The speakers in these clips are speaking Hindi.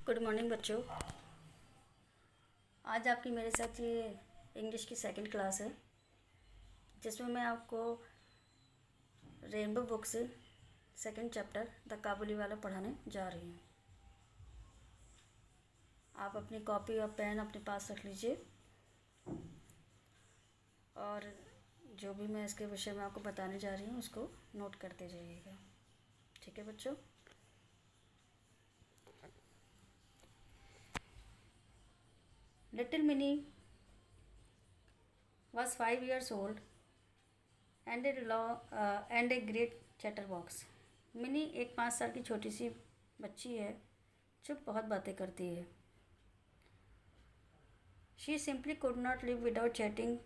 गुड मॉर्निंग बच्चों। आज आपकी मेरे साथ ये इंग्लिश की सेकंड क्लास है, जिसमें मैं आपको रेनबो बुक से सेकंड चैप्टर द काबुली वाला पढ़ाने जा रही हूँ। आप अपनी कॉपी और पेन अपने पास रख लीजिए और जो भी मैं इसके विषय में आपको बताने जा रही हूँ उसको नोट करते जाइएगा। ठीक है बच्चों। Little mini was 5 years old and a great chatterbox। Mini एक 5 साल की छोटी सी बच्ची है जो बहुत बातें करती है। She simply could not live without chatting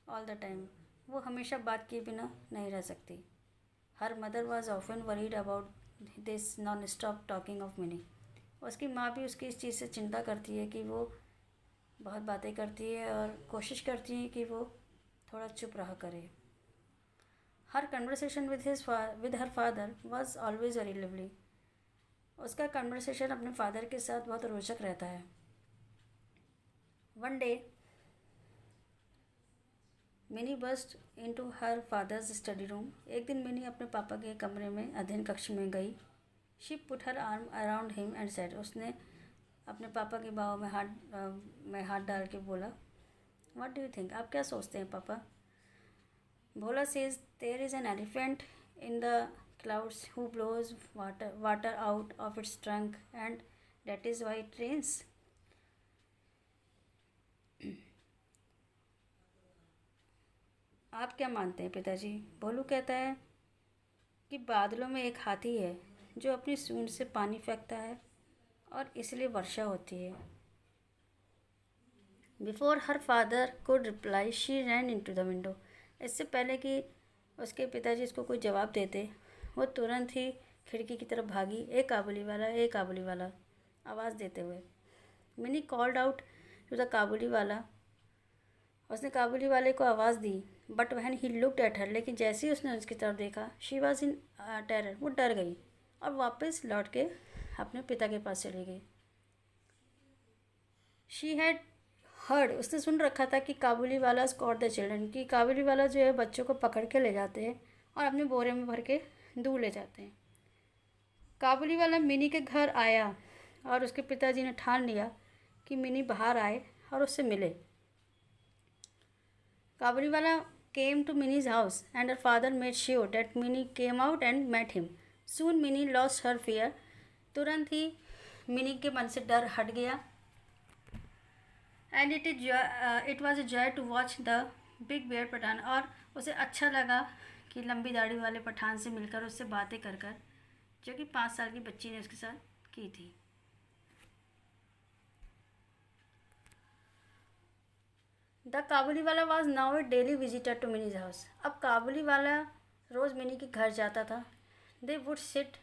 all the time. वो हमेशा बात किए बिना नहीं रह सकती। Her mother was often worried about this non stop talking of mini. उसकी माँ भी उसकी इस चीज़ से चिंता करती है कि वो बहुत बातें करती है और कोशिश करती है कि वो थोड़ा चुप रहा करे। हर conversation with her father was always very lively. उसका कन्वर्सेशन अपने फादर के साथ बहुत रोचक रहता है। One day Mini burst into her father's study room. एक दिन मिनी अपने पापा के कमरे में अध्ययन कक्ष में गई। She put her arm around him and said. उसने अपने पापा के बाहों में हाथ डाल के बोला, व्हाट डू यू थिंक? आप क्या सोचते हैं पापा? Bhola says there is an elephant in the clouds who blows water out of its trunk and that is why it rains. आप क्या मानते हैं पिताजी? भोलू कहता है कि बादलों में एक हाथी है जो अपनी सूंड से पानी फेंकता है और इसलिए वर्षा होती है। Before her father could reply she ran into the window. इससे पहले कि उसके पिताजी इसको कोई जवाब देते, वो तुरंत ही खिड़की की तरफ भागी। ए काबुली वाला, ए काबुली वाला, आवाज़ देते हुए। Mini called out to the Kabuliwala. उसने काबुली वाले को आवाज़ दी। बट वहन ही लुक्ड एट हर। लेकिन जैसे ही उसने उसकी तरफ देखा, शी वॉज इन टेरर। वो डर गई और वापस लौट के अपने पिता के पास चली गई। She had heard. उसने सुन रखा था कि काबुली वाला स्कॉट द चिल्ड्रन, कि काबुली वाला जो है बच्चों को पकड़ के ले जाते हैं और अपने बोरे में भर के दूर ले जाते हैं। काबुली वाला मिनी के घर आया और उसके पिताजी ने ठान लिया कि मिनी बाहर आए और उससे मिले। काबुली वाला came to Minnie's house and her father made sure that Minnie came out and met him. Soon Minnie lost her fear. तुरंत ही मिनी के मन से डर हट गया। And it was a joy to watch the big bear Pathan. और उसे अच्छा लगा कि लंबी दाढ़ी वाले पठान से मिलकर उससे बातें कर कर, जो कि 5 साल की बच्ची ने उसके साथ की थी। The Kabuliwala was now a daily visitor to Mini's house. अब काबुली वाला रोज़ मिनी के घर जाता था। They would sit.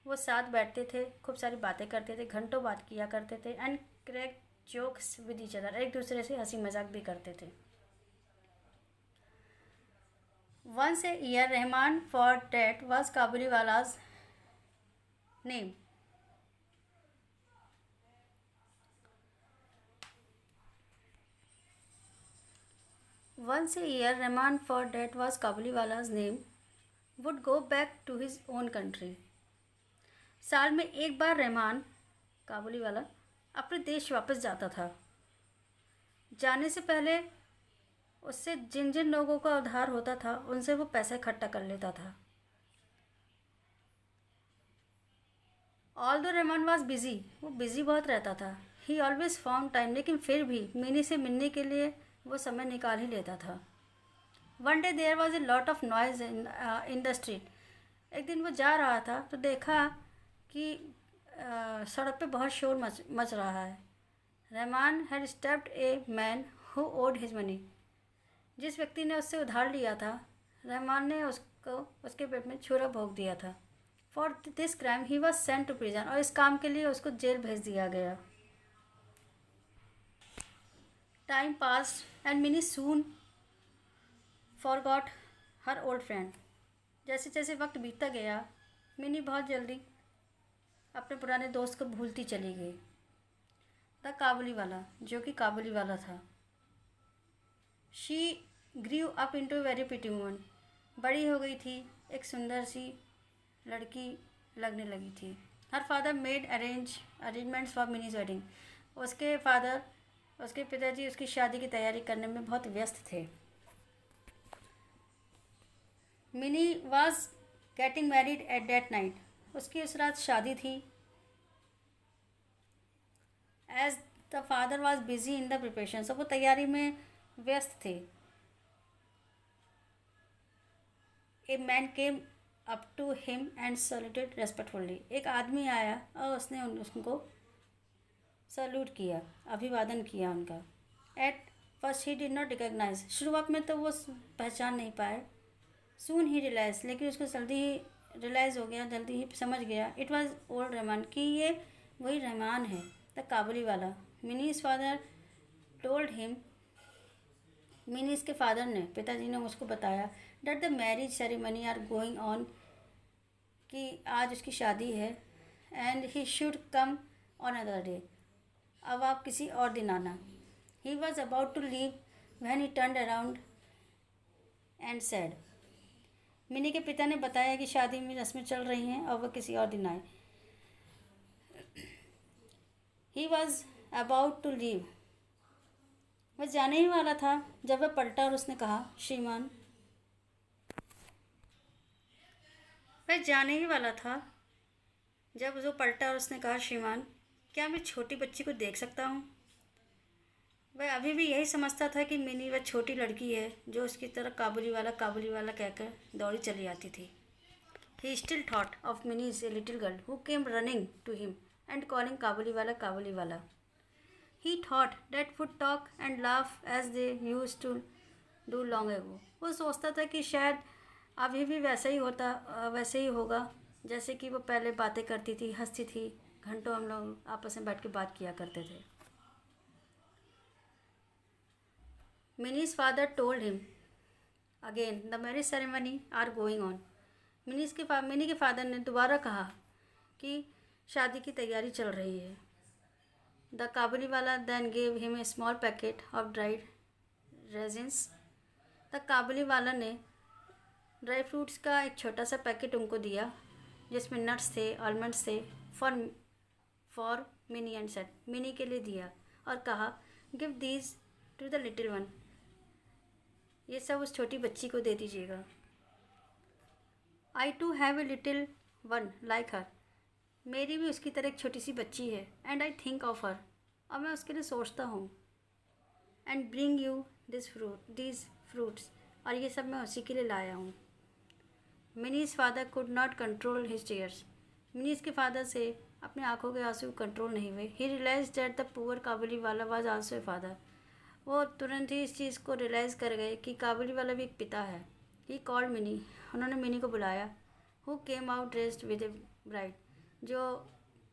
वो साथ बैठते थे, खूब सारी बातें करते थे, घंटों बात किया करते थे। And crack jokes with each other. एक दूसरे से हंसी मजाक भी करते थे। Once a year Rahman for that was Kabuliwala's name. Once a year, Rahman, for that was Kabuliwala's name, would go back to his own country। साल में एक बार रहमान, काबुली वाला, अपने देश वापस जाता था। जाने से पहले उससे जिन जिन लोगों का उधार होता था उनसे वो पैसा इकट्ठा कर लेता था। ऑल दो रहमान वॉज बिजी। वो बिजी बहुत रहता था। ही ऑलवेज फाउंड टाइम। लेकिन फिर भी मिनी से मिलने के लिए वो समय निकाल ही लेता था। One day there was a lot of noise in the street. एक दिन वो जा रहा था तो देखा कि सड़क पे बहुत शोर मच रहा है। Rahman had stepped a man who owed his money. जिस व्यक्ति ने उससे उधार लिया था, रहमान ने उसको उसके पेट में छुरा भोंक दिया था। For this crime he was sent to prison. और इस काम के लिए उसको जेल भेज दिया गया। Time passed and mini soon forgot her old friend. जैसे जैसे वक्त बीतता गया, मिनी बहुत जल्दी अपने पुराने दोस्त को भूलती चली गई। द काबुली वाला, जो कि काबुली वाला था। She grew up into very pretty woman, बड़ी हो गई थी, एक सुंदर सी लड़की लगने लगी थी। Her father made arrangements for minis wedding, उसके पिताजी उसकी शादी की तैयारी करने में बहुत व्यस्त थे। Mini was getting married at that night, उसकी उस रात शादी थी। As the father was busy in the preparation, सब वो तैयारी में व्यस्त थे। A man came up to him and saluted respectfully, एक आदमी आया और उसने उनको सैल्यूट किया, अभिवादन किया उनका। At first he did not recognise, शुरुआत में तो वो पहचान नहीं पाए। सून ही रियलाइज, लेकिन उसको जल्दी ही रियलाइज़ हो गया, जल्दी ही समझ गया। इट वॉज ओल्ड रहमान, कि ये वही रहमान है, the Kabuliwala. Mini's father told him, Mini's के फादर ने, पिताजी ने उसको बताया, that the marriage ceremony are going on, कि आज उसकी शादी है। And he should come on other day, अब आप किसी और दिन आना। He was about to leave when he turned around and said, Mini के पिता ने बताया कि शादी में रस्में चल रही हैं और वह किसी और दिन आए। He was about to leave, वह जाने ही वाला था जब वह पलटा और उसने कहा, श्रीमान, वह जाने ही वाला था जब वो पलटा और उसने कहा, श्रीमान, क्या मैं छोटी बच्ची को देख सकता हूँ? वह अभी भी यही समझता था कि मिनी वह छोटी लड़की है जो उसकी तरह काबुली वाला कहकर दौड़ी चली आती थी। He still thought of Mini is a little girl who came running to him and calling Kabuliwala. He thought that would talk and laugh as they used to do long ago, वो सोचता था कि शायद अभी भी वैसे ही होगा जैसे कि वो पहले बातें करती थी, हंसती थी, घंटों हम लोग आपस में बैठ के बात किया करते थे। Mini's father told him again the marriage ceremony are going on, Mini के फादर ने दोबारा कहा कि शादी की तैयारी चल रही है। The Kabuliwala then gave him a small packet of dried raisins, the Kabuliwala ने ड्राई फ्रूट्स का एक छोटा सा पैकेट उनको दिया जिसमें नट्स थे, आलमंड्स थे, for Mini and said, Mini के लिए दिया और कहा, give these to the little one, ये सब उस छोटी बच्ची को दे दीजिएगा। I too have a little one like her, मेरी भी उसकी तरह एक छोटी सी बच्ची है। And I think of her, और मैं उसके लिए सोचता हूँ। And bring you these fruits, और ये सब मैं उसी के लिए लाया हूँ। Minis father could not control his tears, minis के फादर से अपने आंखों के आंसू कंट्रोल नहीं हुए। ही रियलाइज दैट द पुअर काबुली वाला वाज आल्सो ए फादर, वो तुरंत ही इस चीज़ को रियलाइज़ कर गए कि काबुली वाला भी एक पिता है। ही कॉल्ड मिनी, उन्होंने मिनी को बुलाया। Who came out dressed with A bride, जो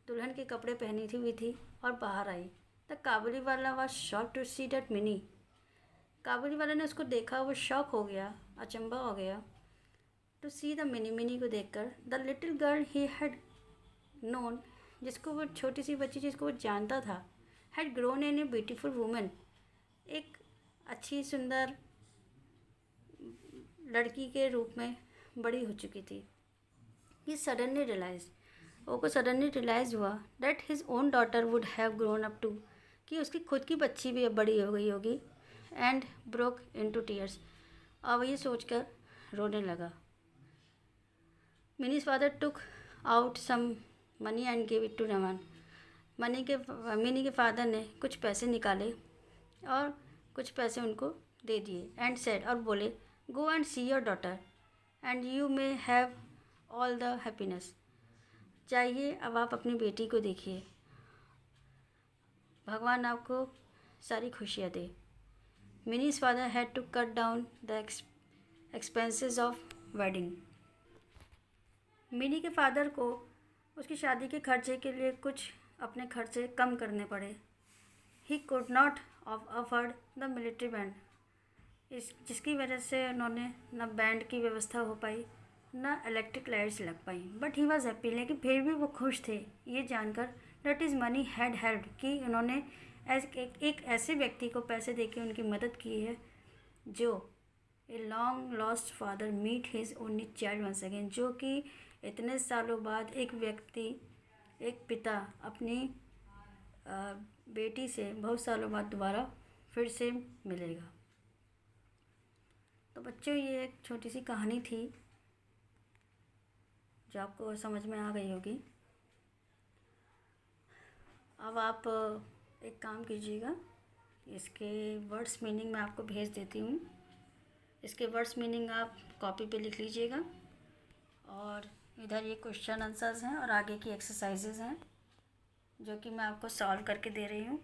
दुल्हन के कपड़े पहनी हुई थी और बाहर आई। The Kabuliwala was shocked to see that Mini, Kabuliwala ने उसको देखा, वो शॉक हो गया, अचंभा हो गया। टू सी द मिनी को देखकर, the little girl he had known, जिसको वो छोटी सी बच्ची जिसको वो जानता था, had grown in a beautiful women, एक अच्छी सुंदर लड़की के रूप में बड़ी हो चुकी थी। ही सडनली रियलाइज, वो सडनली रियलाइज़ हुआ that his own daughter would have grown up to, कि उसकी खुद की बच्ची भी अब बड़ी हो गई होगी। एंड ब्रोक इनटू टीयर्स, और ये सोचकर रोने लगा। Mini's father took out some money and give it to Rahman, Mini के फादर ने कुछ पैसे निकाले और कुछ पैसे उनको दे दिए। एंड सेड, और बोले, go and see your daughter and you may have all the happiness, जाइए अब आप अपनी बेटी को देखिए, भगवान आपको सारी खुशियाँ दे। Mini's father had to cut down the expenses of wedding, Mini के फादर को उसकी शादी के खर्चे के लिए कुछ अपने खर्चे कम करने पड़े। He could not afford the military band, जिसकी वजह से उन्होंने न बैंड की व्यवस्था हो पाई ना इलेक्ट्रिक लाइट्स लग पाई, बट ही वॉज हैप्पी, लेकिन फिर भी वो खुश थे ये जानकर that is money had help, कि उन्होंने एक ऐसे व्यक्ति को पैसे देके उनकी मदद की है जो a long lost father meet his only child once again, जो कि इतने सालों बाद एक पिता अपनी बेटी से बहुत सालों बाद दोबारा फिर से मिलेगा। तो बच्चों, ये एक छोटी सी कहानी थी जो आपको समझ में आ गई होगी। अब आप एक काम कीजिएगा, इसके वर्ड्स मीनिंग मैं आपको भेज देती हूँ। इसके वर्ड्स मीनिंग आप कॉपी पे लिख लीजिएगा, और इधर ये क्वेश्चन आंसर्स हैं और आगे की एक्सरसाइजेज हैं जो कि मैं आपको सॉल्व करके दे रही हूँ।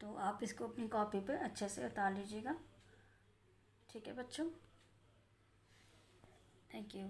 तो आप इसको अपनी कॉपी पे अच्छे से उतार लीजिएगा। ठीक है बच्चों, थैंक यू।